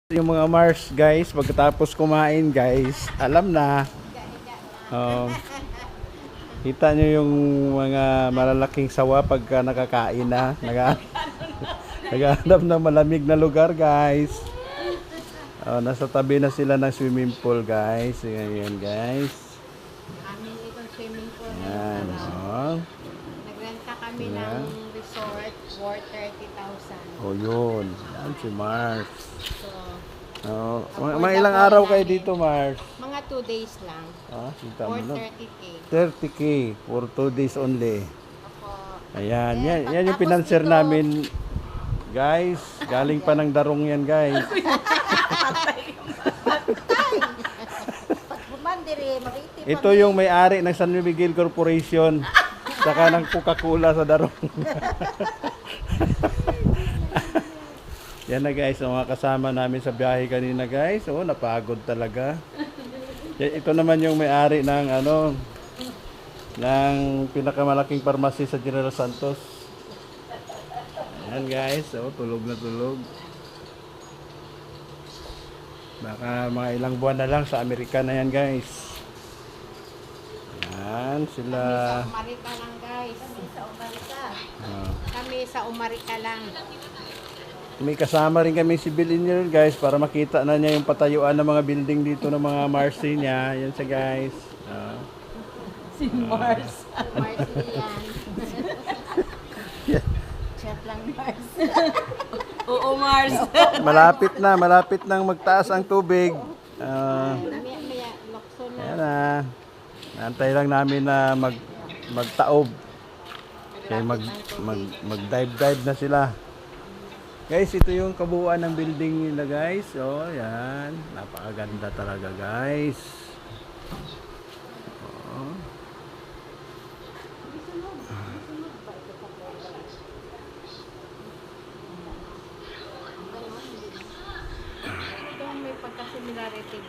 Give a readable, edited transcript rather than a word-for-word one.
Yung mga Mars guys, pagkatapos kumain guys, alam na. Kita nyo yung mga malalaking sawa pagka nakakain na. Naghahanap ng malamig na lugar guys. Nasa tabi na sila ng swimming pool guys. Ayan guys. Amin itong swimming pool. Ayan. Nagrenta kami ng resort worth 30,000. Yun. Yan si Mars. So, Mga ilang araw kayo dito, Mars? mga 2 days lang. Kita mo Worth no? 30K. 30K for 2 days only. Ako, Ayan, yan yung pagtapos pinanser nito- namin. Guys, galing pa ng Darong yan, guys. Bumandiri, makiti pa. Ito yung may-ari ng San Miguel Corporation. Saka ng Coca-Cola sa Darong. Yan na guys, ang mga kasama namin sa biyahe kanina guys. Napagod talaga. Ito naman yung may-ari ng ng pinakamalaking pharmacy sa General Santos. Ayan guys, tulog na tulog. Baka mga ilang buwan na lang sa Amerika na yan guys. Ayan sila. Sa Umarika lang guys. Kami sa Umarika. Ah. Kami sa Umarika lang. May kasama rin kami civil engineer guys para makita na niya yung patayuan ng mga building dito ng mga Marcy niya. Yan siya guys. Si Mars. Mars yan. Chat lang Mars. Oo Mars. Malapit nang magtaas ang tubig. Maya, lokso na. Ayan na. Antay lang namin na magtaob. Kaya mag-dive na sila. Guys, ito yung kabuuan ng building nila guys. Yan. Napakaganda talaga guys. Ito may pagka-similarity.